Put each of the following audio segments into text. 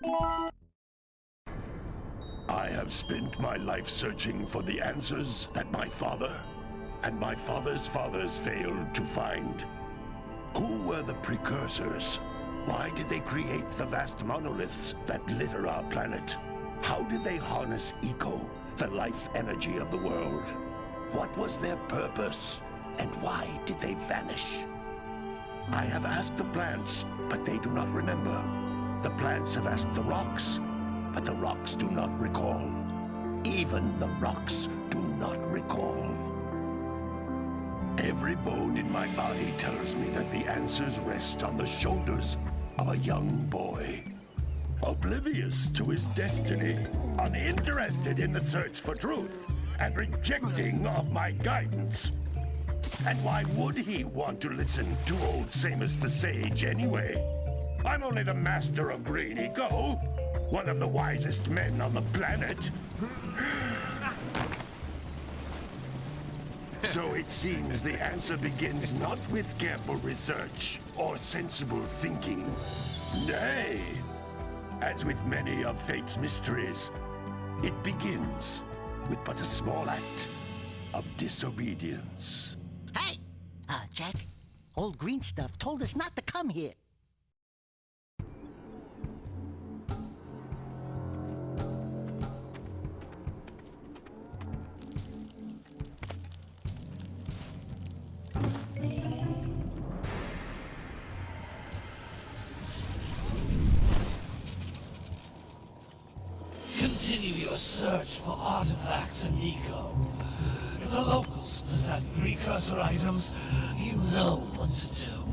I have spent my life searching for the answers that my father and my father's fathers failed to find. Who were the Precursors? Why did they create the vast monoliths that litter our planet? How did they harness eco, the life energy of the world? What was their purpose? And why did they vanish? I have asked the plants, but they do not remember. The plants have asked the rocks, but the rocks do not recall. Even the rocks do not recall. Every bone in my body tells me that the answers rest on the shoulders of a young boy. Oblivious to his destiny, uninterested in the search for truth, and rejecting of my guidance. And why would he want to listen to old Samus the Sage anyway? I'm only the master of green eco, one of the wisest men on the planet. So it seems the answer begins not with careful research or sensible thinking. Nay, as with many of fate's mysteries, it begins with but a small act of disobedience. Hey! Jack, old green stuff told us not to come here. Continue your search for artifacts and eco. If the locals possess precursor items, you know what to do.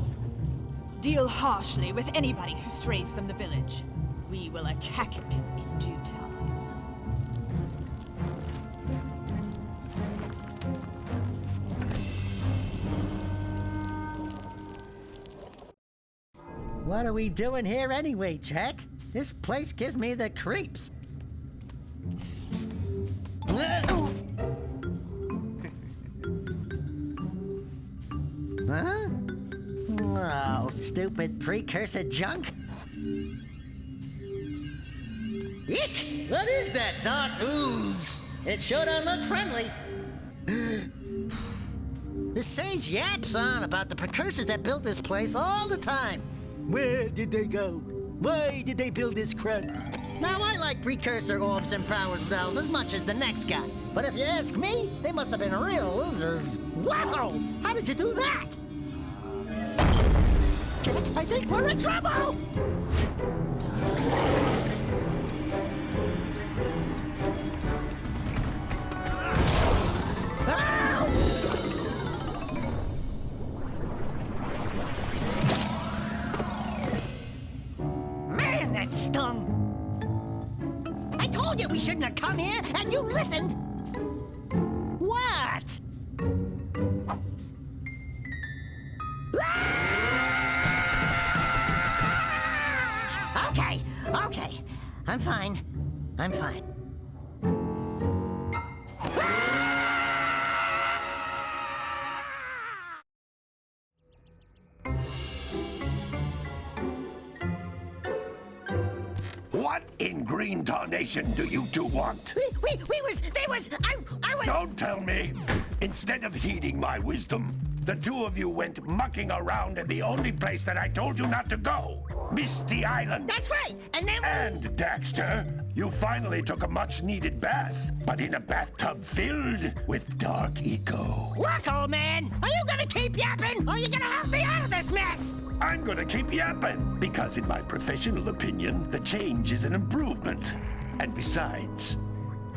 Deal harshly with anybody who strays from the village. We will attack it in due time. What are we doing here anyway, Jack? This place gives me the creeps. Huh? Oh, stupid precursor junk. Eek! What is that dark ooze? It sure don't look friendly. The sage yaps on about the precursors that built this place all the time. Where did they go? Why did they build this crud? Now, I like precursor orbs and power cells as much as the next guy. But if you ask me, they must have been real losers. Wow! How did you do that? I think we're in trouble! Man, that stung! I told you we shouldn't have come here, and you listened! What? Okay. I'm fine. What in green tarnation do you two want? I was... Don't tell me! Instead of heeding my wisdom, the two of you went mucking around in the only place that I told you not to go. Misty Island. That's right, and then... And, Daxter, you finally took a much-needed bath, but in a bathtub filled with dark eco. Look, old man, are you gonna keep yapping, or are you gonna help me out of this mess? I'm gonna keep yapping, because in my professional opinion, the change is an improvement. And besides,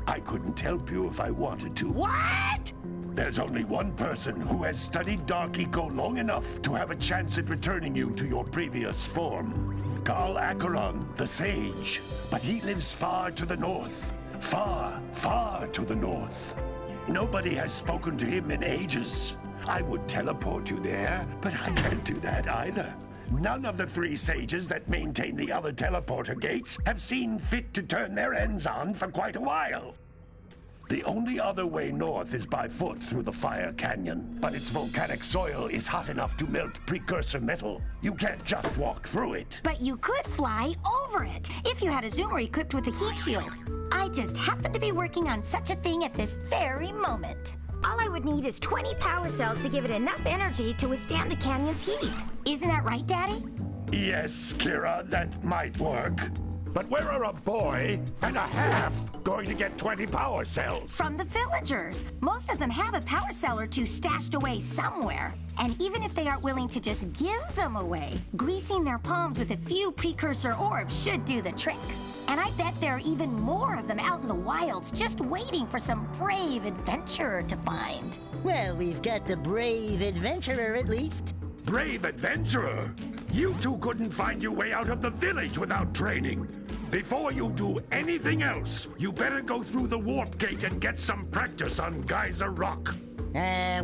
I couldn't help you if I wanted to. What? There's only one person who has studied Dark Eco long enough to have a chance at returning you to your previous form. Carl Acheron, the Sage. But he lives far to the north. Far, far to the north. Nobody has spoken to him in ages. I would teleport you there, but I can't do that either. None of the three sages that maintain the other teleporter gates have seen fit to turn their ends on for quite a while. The only other way north is by foot through the Fire Canyon, but its volcanic soil is hot enough to melt precursor metal. You can't just walk through it. But you could fly over it if you had a zoomer equipped with a heat shield. I just happen to be working on such a thing at this very moment. All I would need is 20 power cells to give it enough energy to withstand the canyon's heat. Isn't that right, Daddy? Yes, Kira, that might work. But where are a boy and a half going to get 20 power cells? From the villagers. Most of them have a power cell or two stashed away somewhere. And even if they aren't willing to just give them away, greasing their palms with a few precursor orbs should do the trick. And I bet there are even more of them out in the wilds just waiting for some brave adventurer to find. Well, we've got the brave adventurer at least. Brave adventurer? You two couldn't find your way out of the village without training. Before you do anything else, you better go through the warp gate and get some practice on Geyser Rock.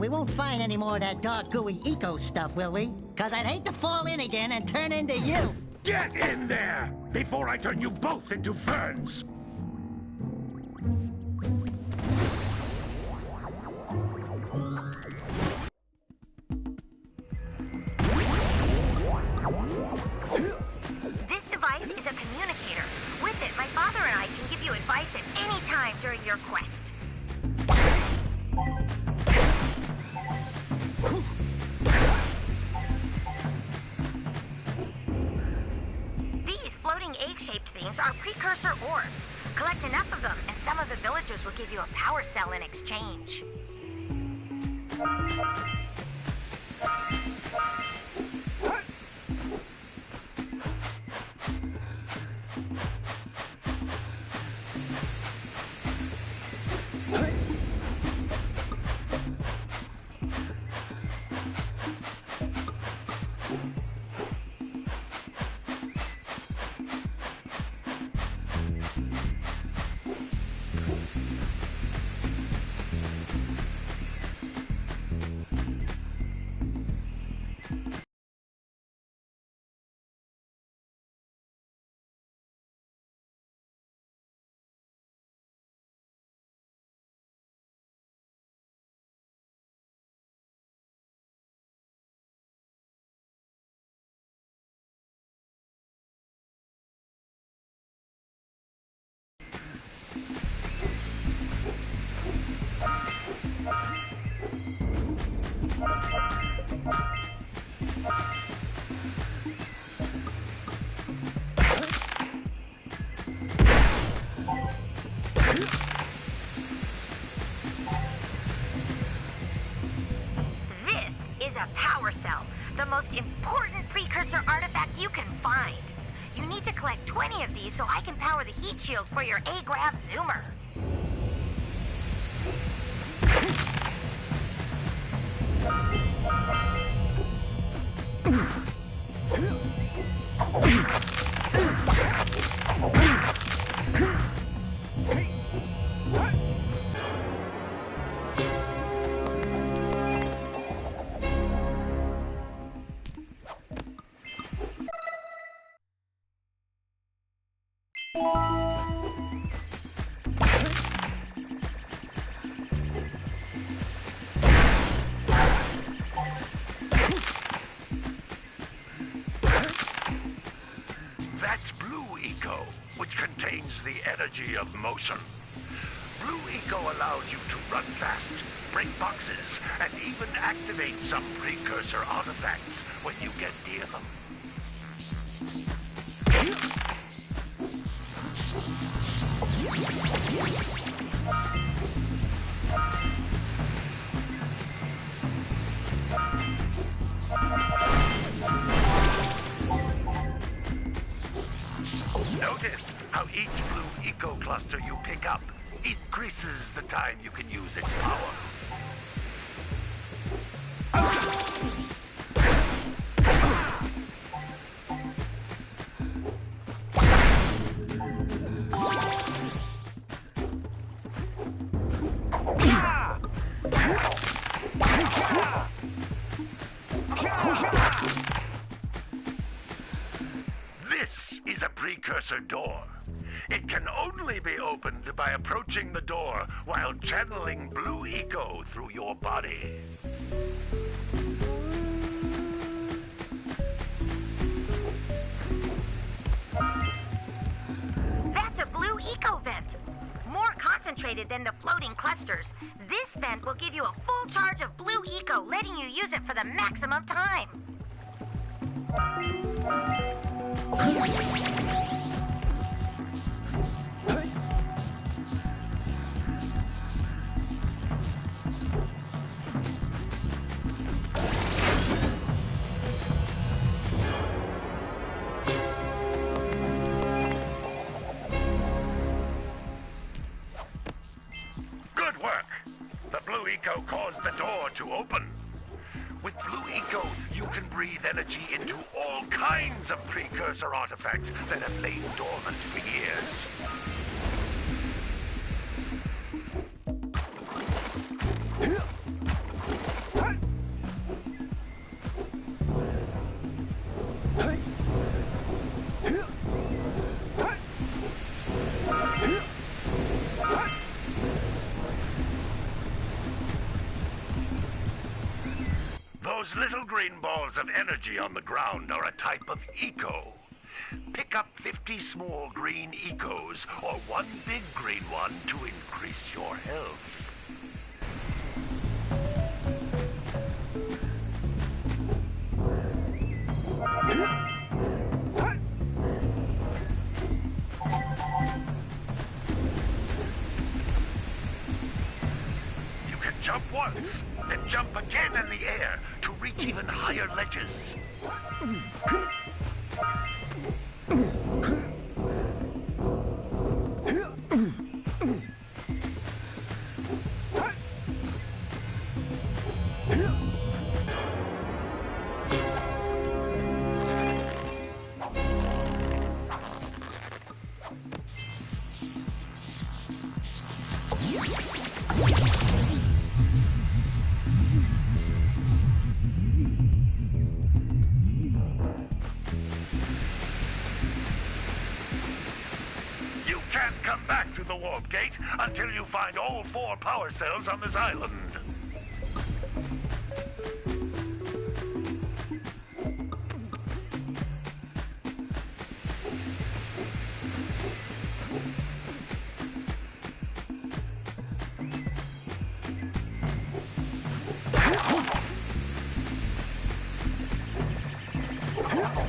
We won't find any more of that dark gooey eco stuff, will we? 'Cause I'd hate to fall in again and turn into you. Get in there before I turn you both into ferns. This device is a communicator. With it, my father and I can give you advice at any time during your quest. These floating egg-shaped things are precursor orbs. Collect enough of them, and some of the villagers will give you a power cell in exchange. A power cell, the most important precursor artifact you can find. You need to collect 20 of these so I can power the heat shield for your A-Grav zoomer. That's Blue Eco, which contains the energy of motion. Blue Eco allows you to run fast, break boxes, and even activate some precursor artifacts when you get near them. Notice how each Blue Eco cluster you pick up increases the time you can use its power. This is a precursor door. It can only only be opened by approaching the door while channeling blue eco through your body. That's a blue eco vent. More concentrated than the floating clusters. This vent will give you a full charge of blue eco, letting you use it for the maximum time. Good work! The blue eco caused the door to open. With blue eco, you can breathe energy into all kinds of precursor artifacts that have lain dormant for years. Those little green balls of energy on the ground are a type of eco. Pick up 50 small green ecos or one big green one to increase your health. You can jump once, then jump again in the air to reach even higher ledges. You can't come back through the warp gate until you find all 4 power cells on this island.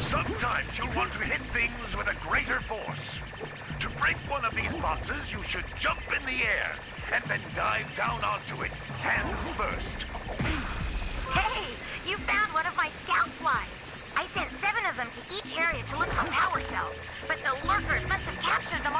Sometimes you'll want to hit things with a greater force. To break one of these boxes, you should jump in the air and then dive down onto it, hands first. Hey, you found one of my scout flies. I sent 7 of them to each area to look for power cells, but the lurkers must have captured them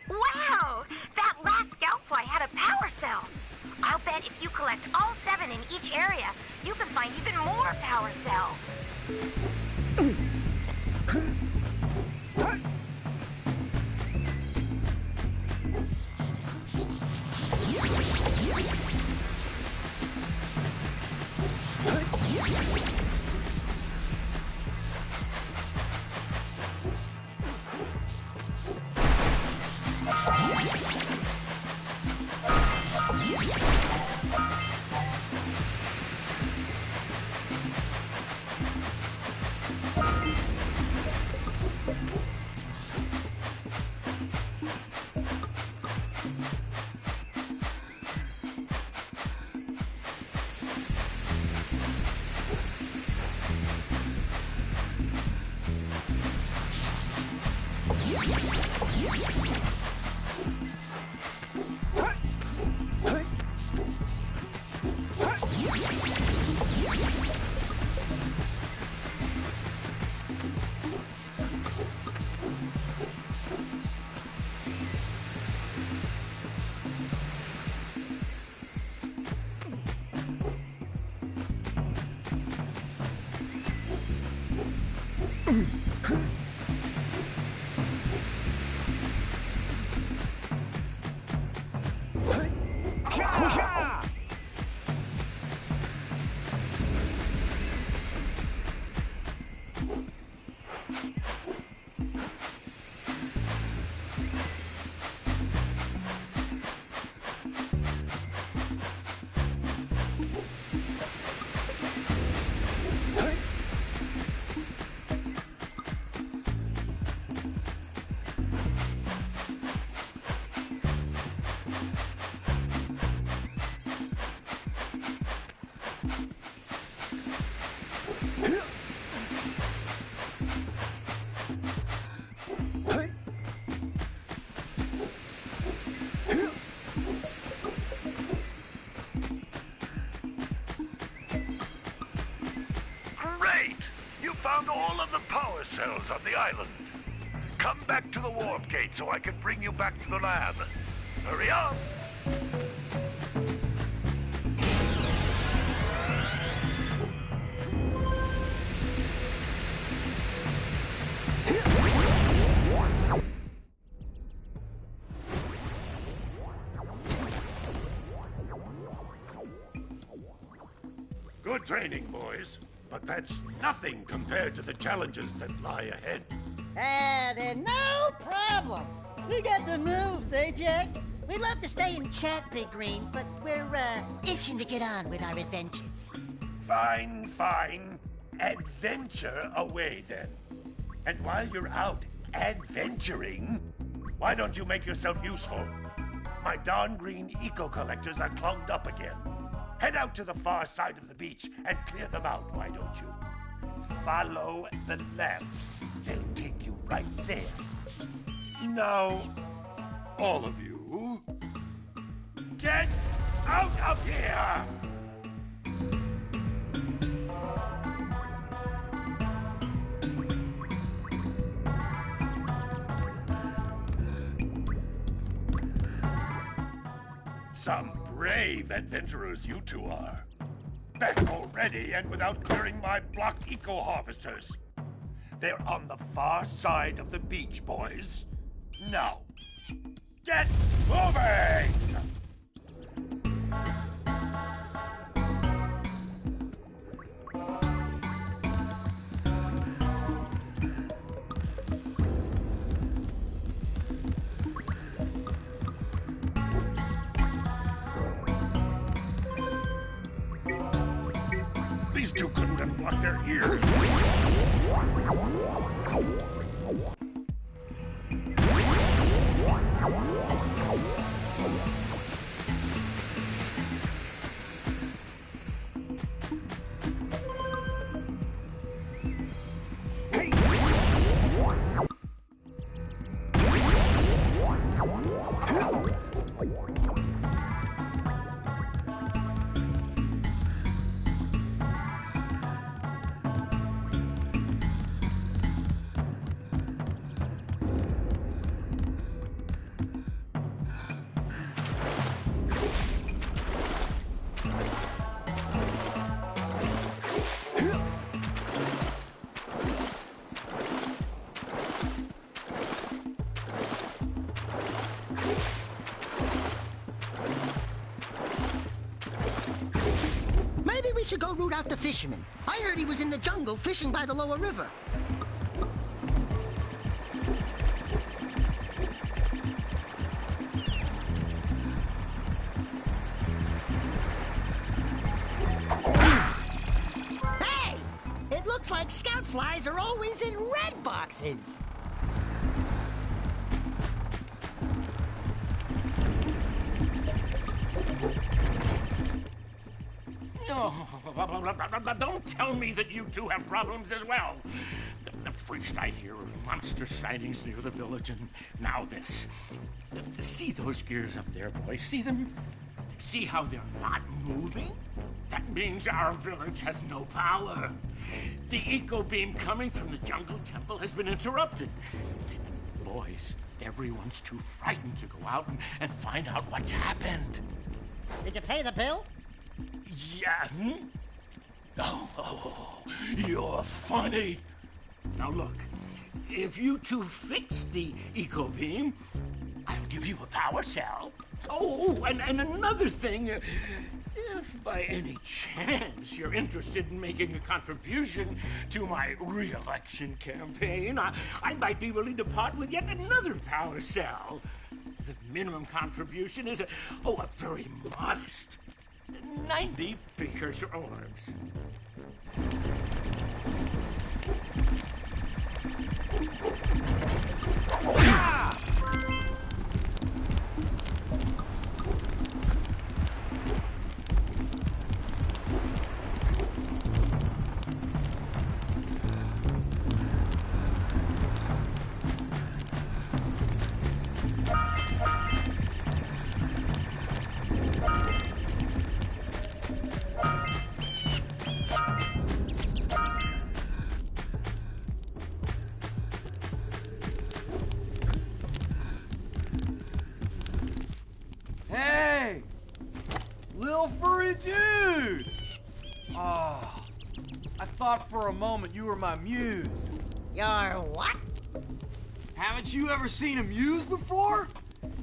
Wow! That last scout fly had a power cell. I'll bet if you collect all 7 in each area, you can find even more power cells. cells on the island. Come back to the warp gate so I can bring you back to the lab. Hurry up! Good training, boys. But that's nothing compared to the challenges that lie ahead. Then no problem. We got the moves, eh, Jack? We'd love to stay and chat, Big Green, but we're, itching to get on with our adventures. Fine, fine. Adventure away, then. And while you're out adventuring, why don't you make yourself useful? My darn green eco-collectors are clogged up again. Head out to the far side of the beach and clear them out, why don't you? Follow the lamps. They'll take you right there. Now, all of you, get out of here! Some brave adventurers you two are. Back already and without clearing my block eco-harvesters. They're on the far side of the beach, boys. Now, get moving! These two couldn't unblock their ears. Maybe we should go root out the fisherman. I heard he was in the jungle fishing by the lower river. Hey! It looks like scout flies are always in red boxes. Don't tell me that you two have problems as well. First I hear of monster sightings near the village, and now this. See those gears up there, boys? See them? See how they're not moving? That means our village has no power. The eco beam coming from the jungle temple has been interrupted. And boys, everyone's too frightened to go out and find out what's happened. Did you pay the bill? Yeah. Oh, you're funny. Now look, if you two fix the eco beam, I'll give you a power cell. Oh, and another thing, if by any chance you're interested in making a contribution to my re-election campaign, I might be willing to part with yet another power cell. The minimum contribution is a very modest 90 precursor orbs. Ah! Hey! Little furry dude! Oh, I thought for a moment you were my muse. Your what? Haven't you ever seen a muse before?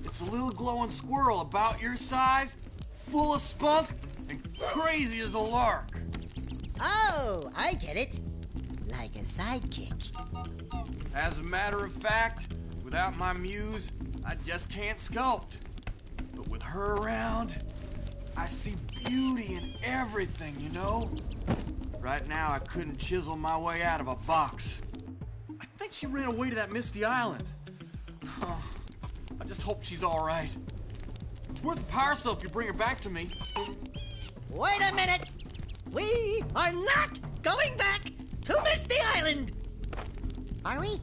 It's a little glowing squirrel about your size, full of spunk, and crazy as a lark. Oh, I get it. Like a sidekick. As a matter of fact, without my muse, I just can't sculpt. But with her around, I see beauty in everything, you know? Right now, I couldn't chisel my way out of a box. I think she ran away to that misty island. Oh, I just hope she's all right. It's worth a power cell if you bring her back to me. Wait a minute! We are not going back to Misty Island! Are we?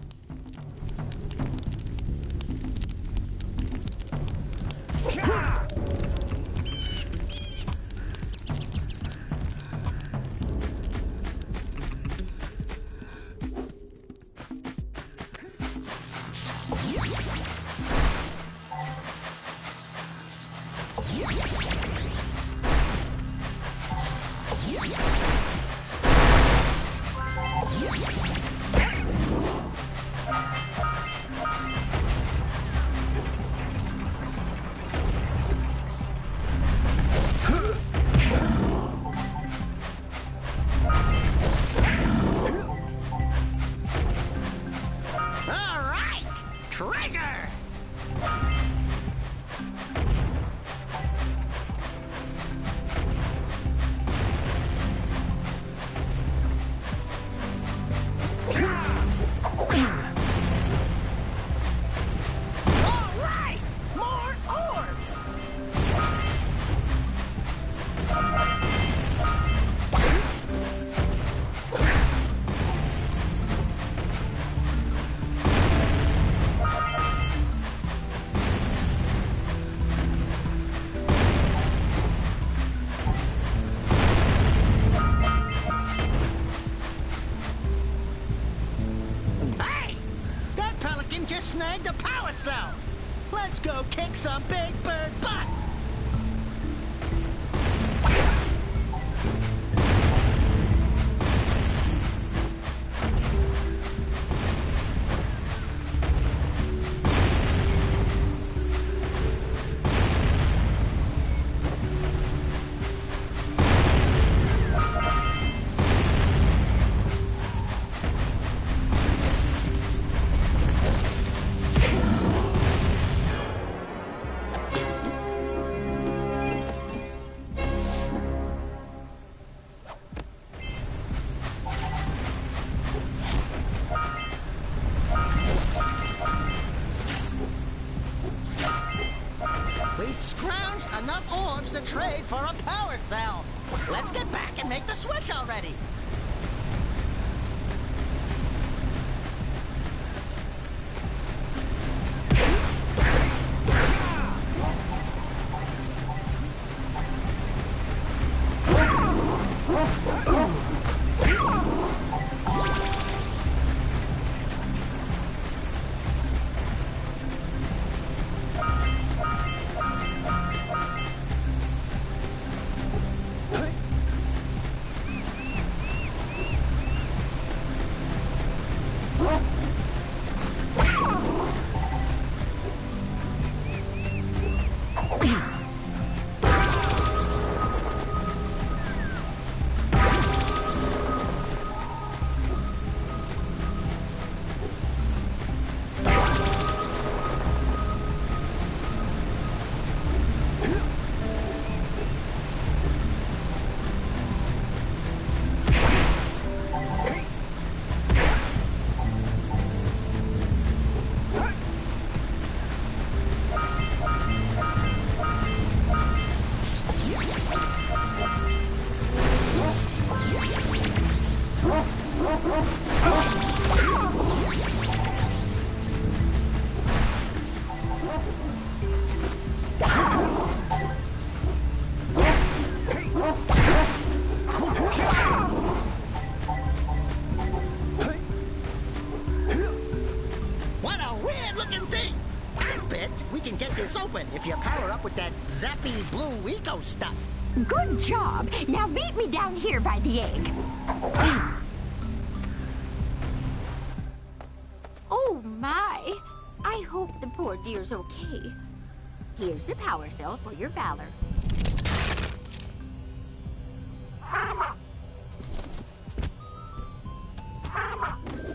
All right! Treasure! All right! More orbs! Hey! That pelican just snagged a power cell! Let's go kick some big bird butt! We scrounged enough orbs to trade for a power cell. Let's get back and make the switch already. open if you power up with that zappy blue eco stuff. Good job. Now meet me down here by the egg. Oh, my. I hope the poor dear's okay. Here's a power cell for your valor.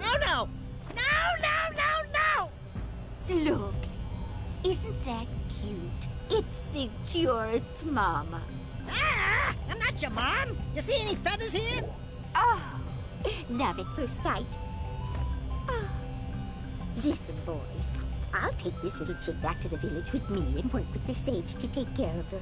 No, no! No, no, no, no! Look, isn't that cute? It thinks you're its mama. Ah! I'm not your mom! You see any feathers here? Oh, love at first sight. Oh. Listen, boys. I'll take this little chick back to the village with me and work with the sage to take care of her.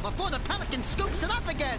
Before the pelican scoops it up again!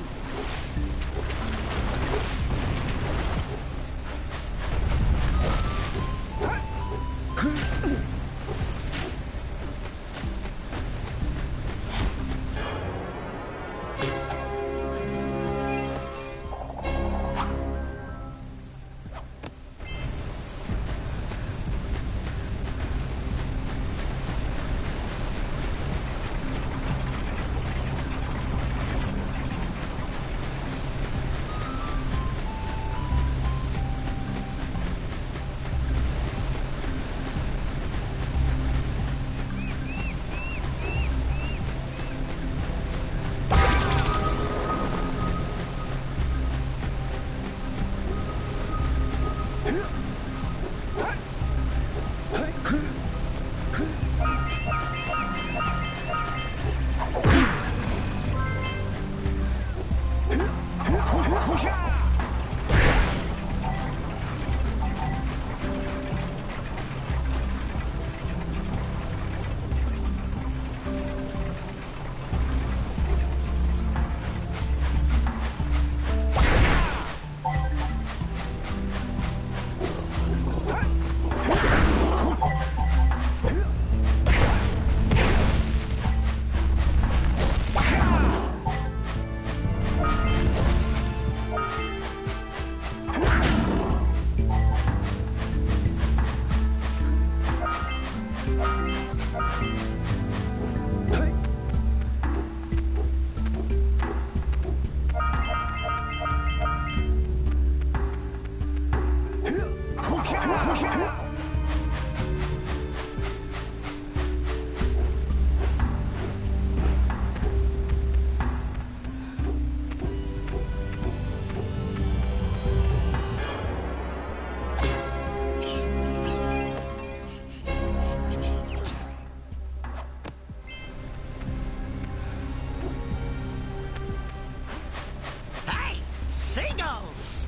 Seagulls!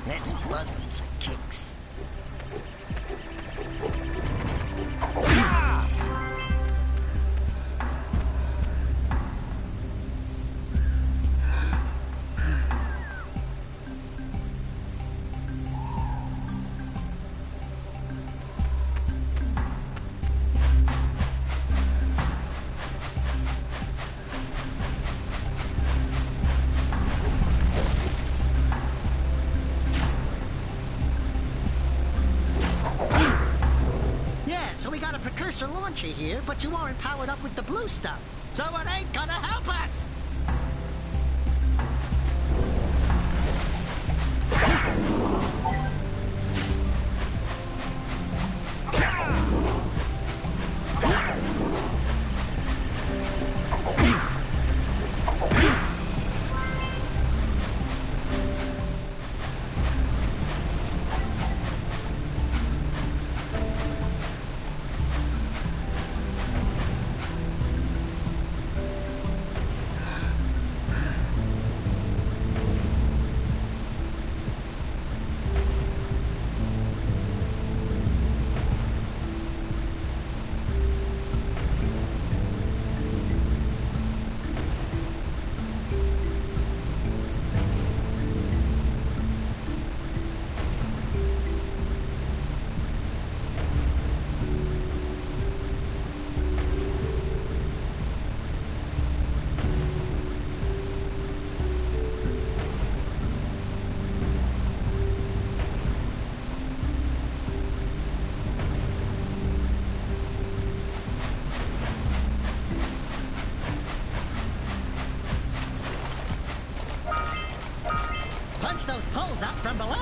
Let's buzz them for kicks. precursor launcher here, but you aren't powered up with the blue stuff. So it ain't gonna help us! Punch those poles up from below!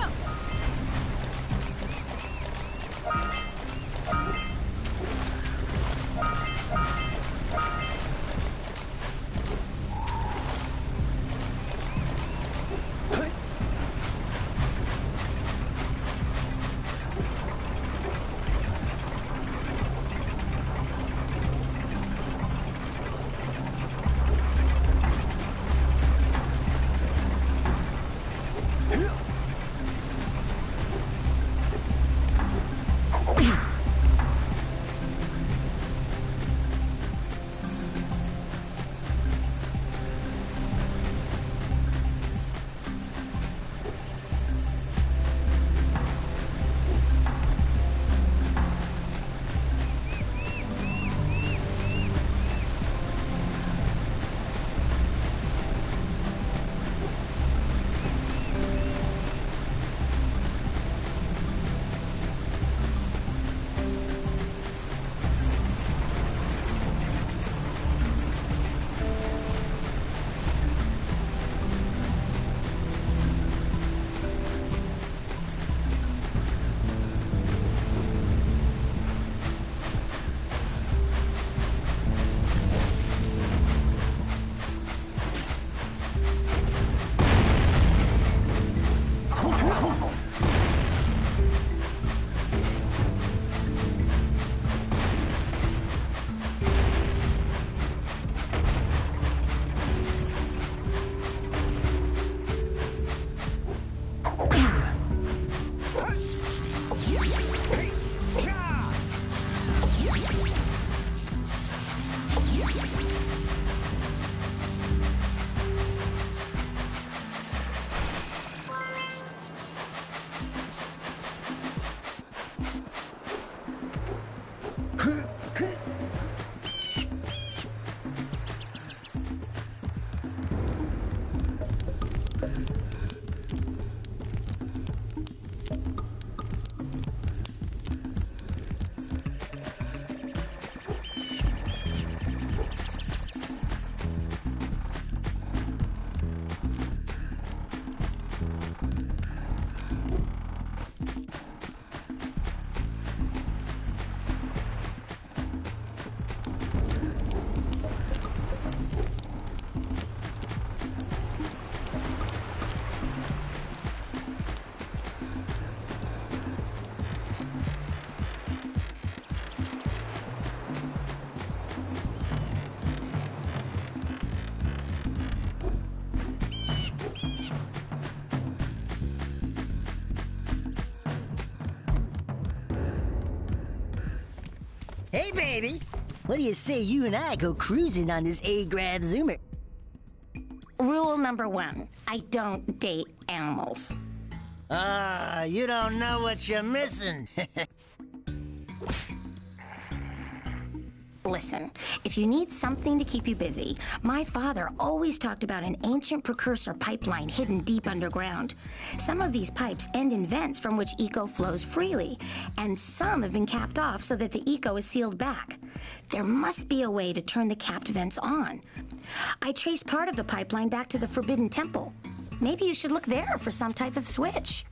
Hey, baby! What do you say you and I go cruising on this A-Grav Zoomer? Rule number 1, I don't date animals. Ah, you don't know what you're missing. Listen, if you need something to keep you busy, my father always talked about an ancient precursor pipeline hidden deep underground. Some of these pipes end in vents from which eco flows freely, and some have been capped off so that the eco is sealed back. There must be a way to turn the capped vents on. I traced part of the pipeline back to the Forbidden Temple. Maybe you should look there for some type of switch.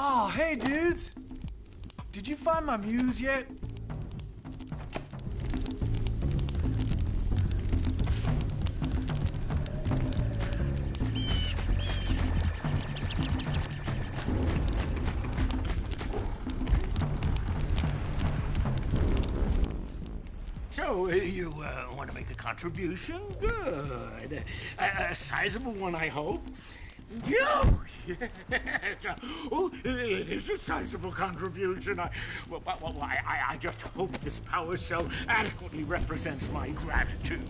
Oh, hey, dudes! Did you find my muse yet? So, you want to make a contribution? Good. A sizable one, I hope. Yes. Oh, it is a sizable contribution. I just hope this power cell adequately represents my gratitude.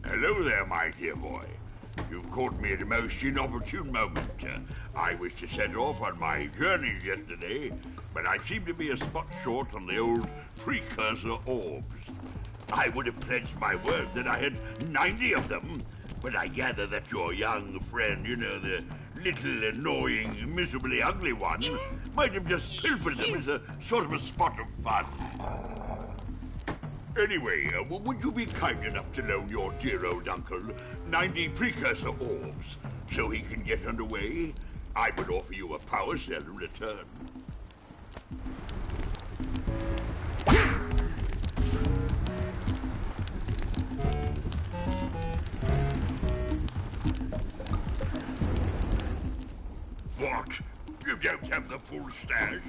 Hello there, my dear boy. You've caught me at a most inopportune moment. I was to set off on my journeys yesterday, but I seem to be a spot short on the old Precursor orbs. I would have pledged my word that I had 90 of them, but I gather that your young friend, you know, the little annoying, miserably ugly one, might have just pilfered them as a sort of a spot of fun. Anyway, would you be kind enough to loan your dear old uncle 90 Precursor orbs so he can get underway? I would offer you a power cell in return. What? You don't have the full stash?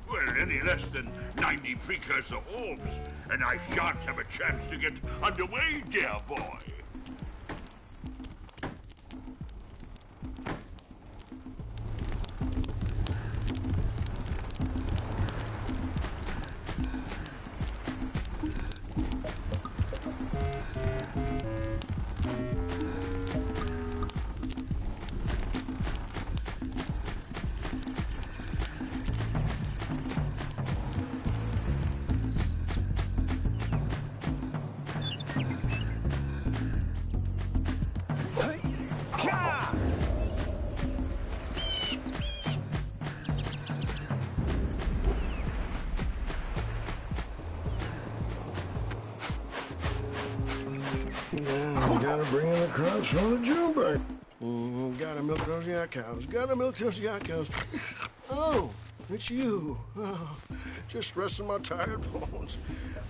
Well, any less than 90 Precursor orbs, and I shan't have a chance to get underway, dear boy. Yeah, we gotta bring in the crops from the Junebird. Gotta milk those yak cows. Gotta milk those yak cows. Oh, it's you. Oh, just resting my tired bones.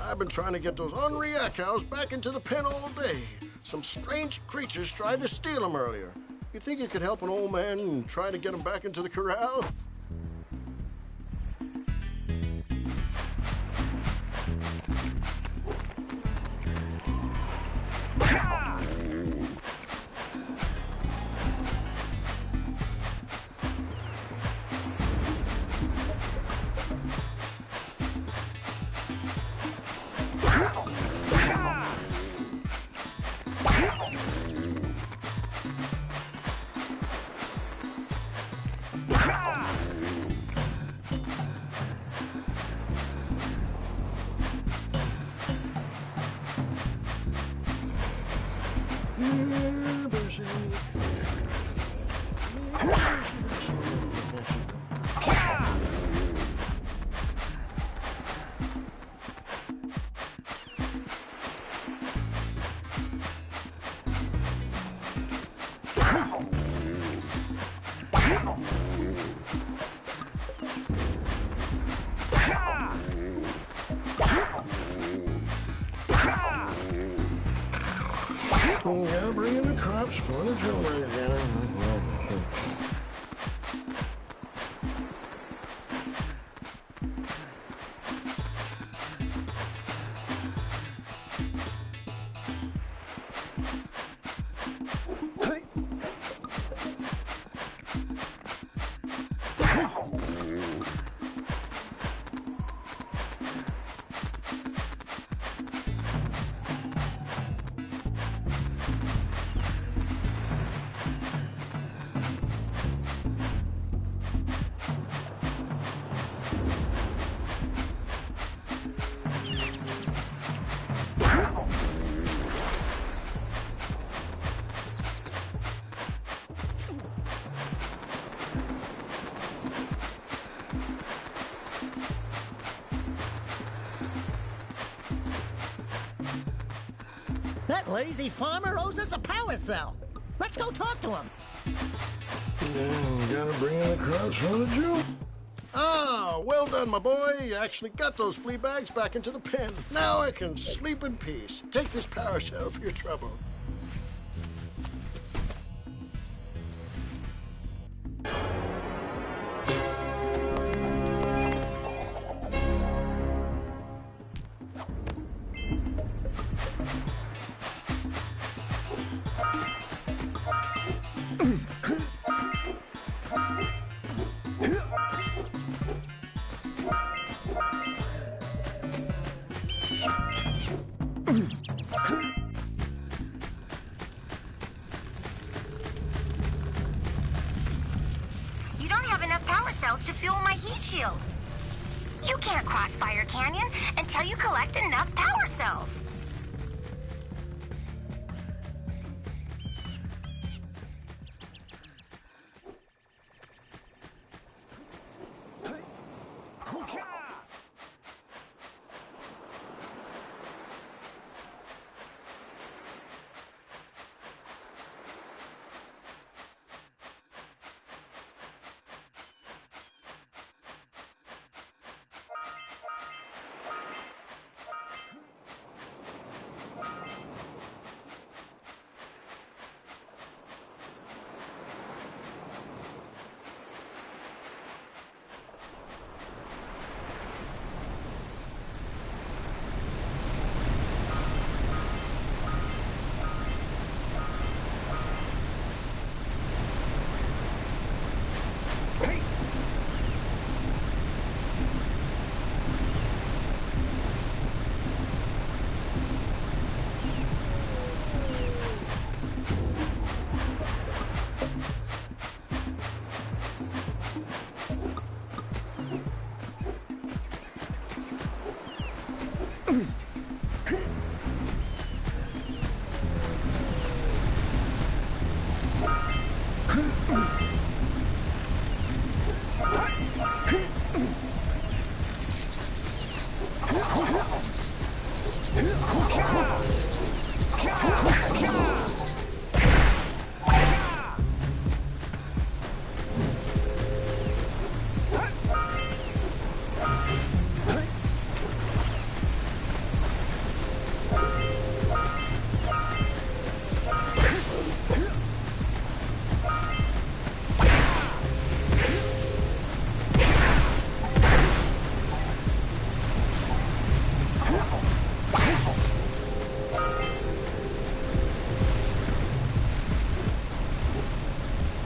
I've been trying to get those ornery yak cows back into the pen all day. Some strange creatures tried to steal them earlier. You think you could help an old man and try to get them back into the corral? Yeah, bring in the crops for the Junebird. That lazy farmer owes us a power cell. Let's go talk to him. Yeah, gotta bring in the crops from the Junebird. Ah, well done, my boy. You actually got those flea bags back into the pen. Now I can sleep in peace. Take this power cell for your trouble. You don't have enough power cells to fuel my heat shield. You can't cross Fire Canyon until you collect enough power cells.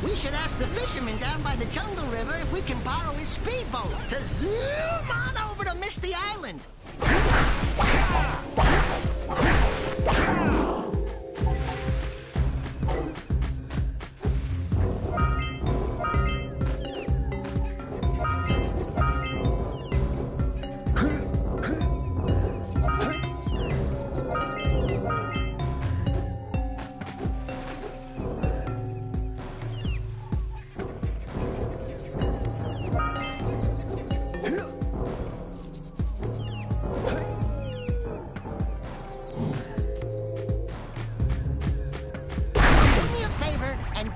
We should ask the fisherman down by the jungle river if we can borrow his speedboat to zoom on over to Misty Island.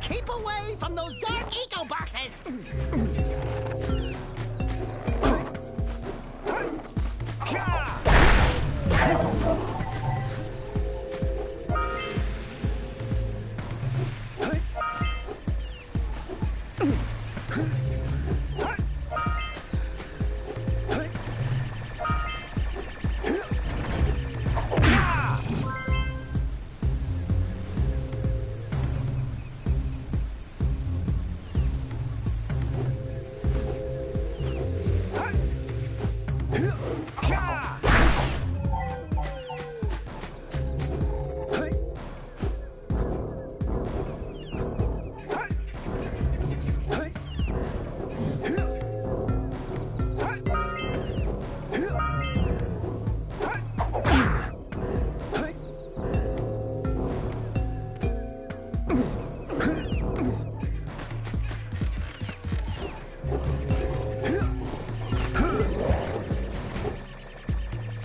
Keep away from those dark eco boxes!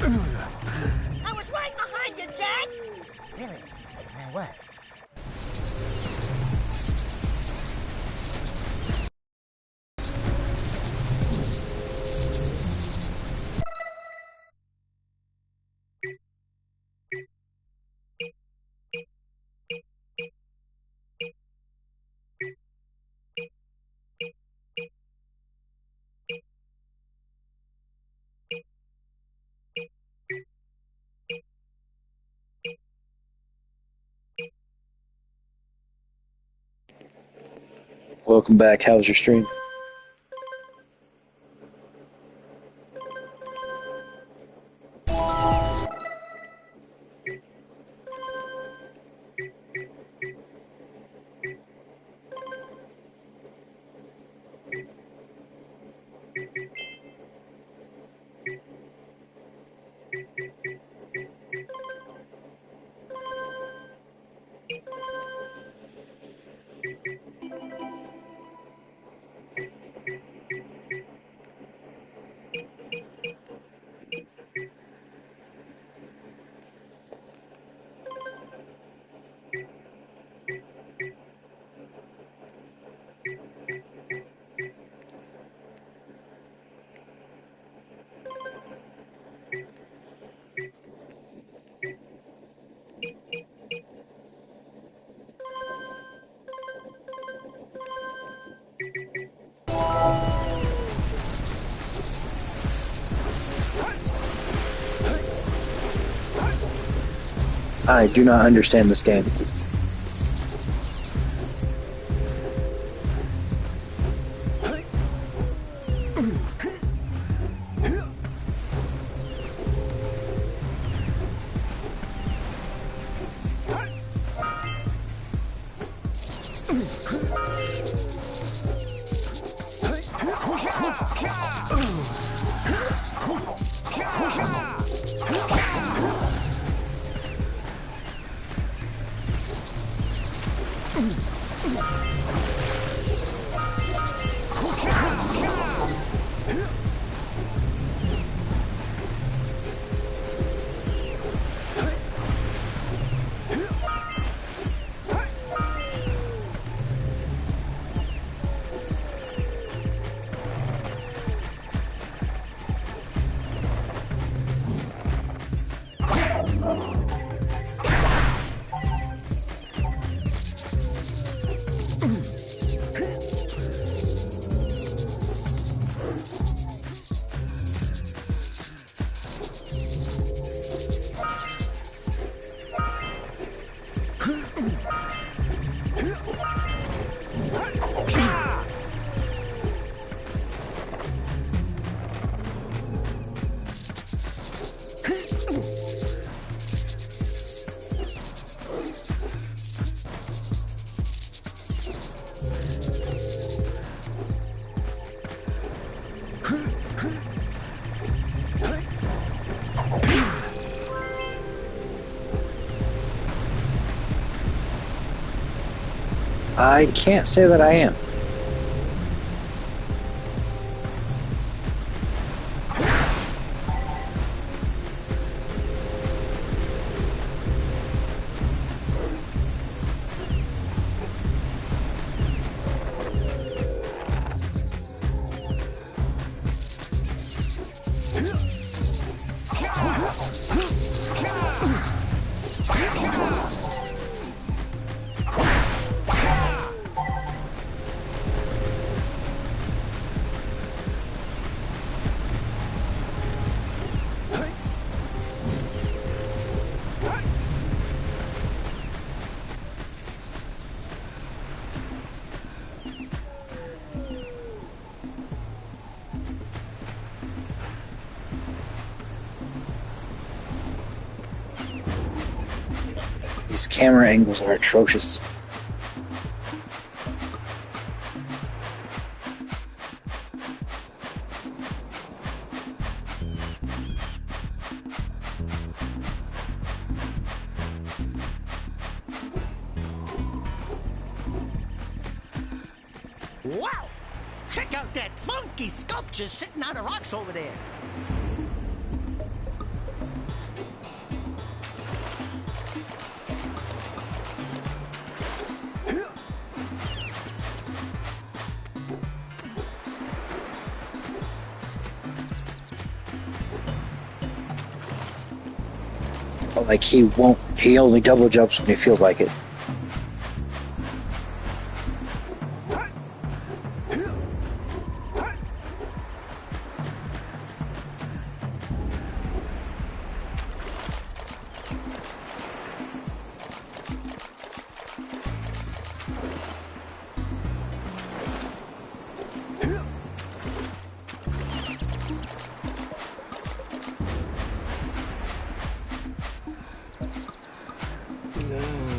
I was right behind you, Jack! Really? I was. Welcome back. How was your stream? I do not understand this game. I can't say that I am. These camera angles are atrocious. Wow! Check out that funky sculpture sitting on the rocks over there. But like he only double jumps when he feels like it.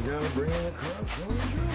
Gotta bring it across from the jump.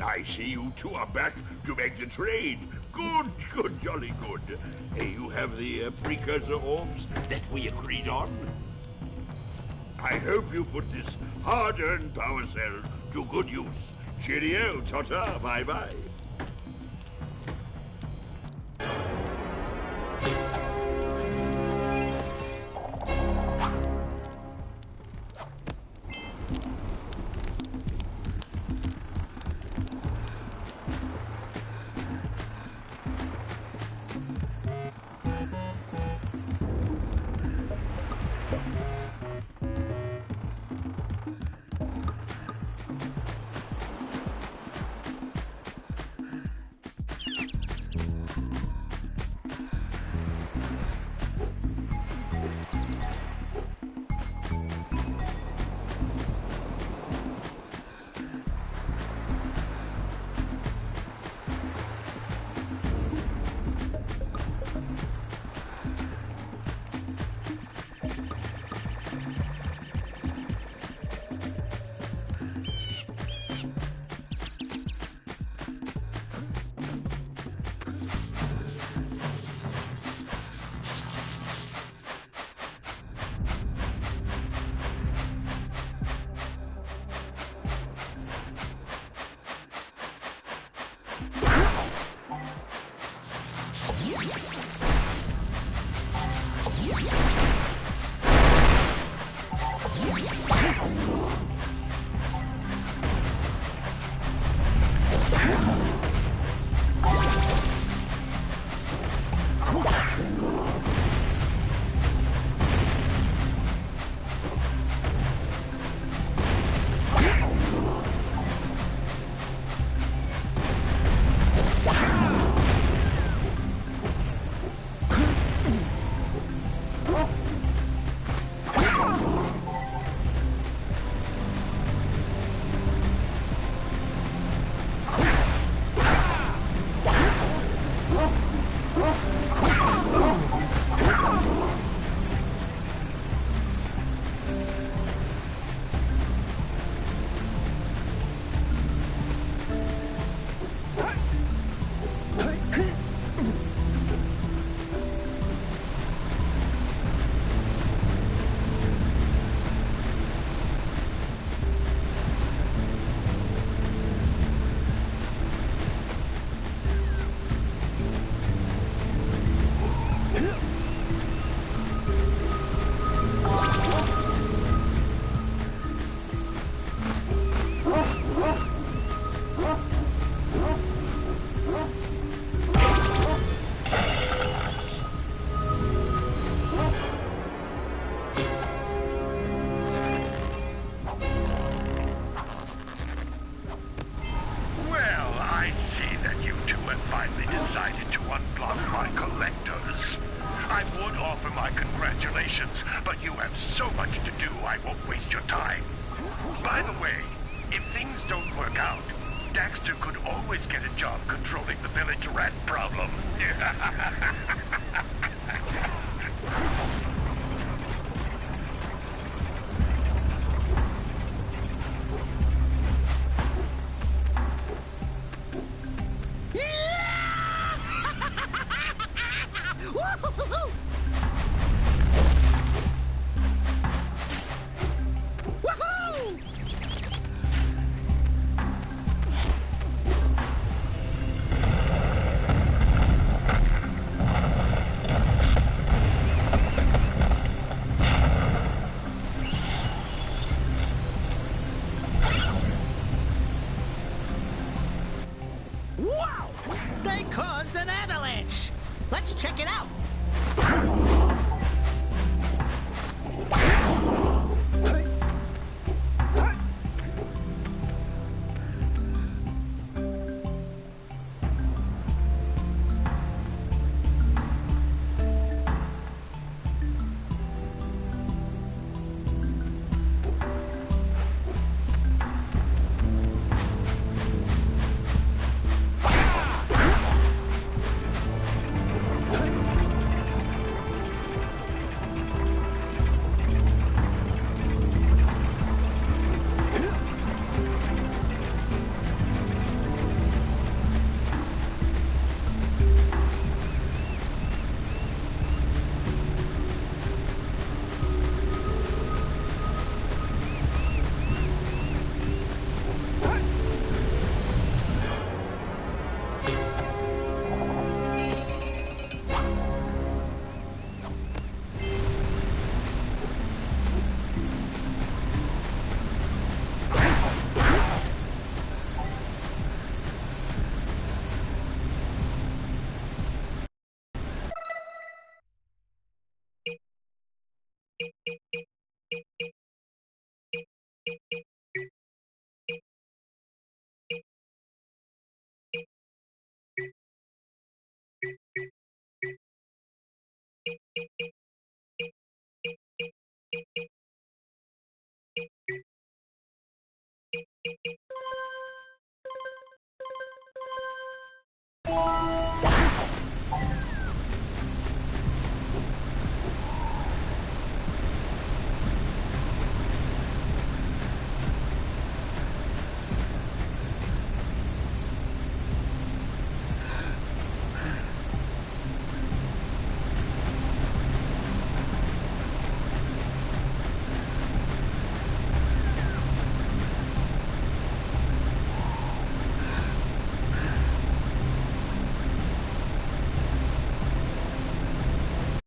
I see you two are back to make the trade. Good, jolly good. Hey, you have the precursor orbs that we agreed on? I hope you put this hard-earned power cell to good use. Cheerio, ta-ta, bye-bye. Well, I see that you two have finally decided to unblock my collectors. I would offer my congratulations, but you have so much to do, I won't waste your time. By the way, if things don't work out, Daxter could always get a job controlling the village rat problem. Wow! They caused an avalanche! Let's check it out!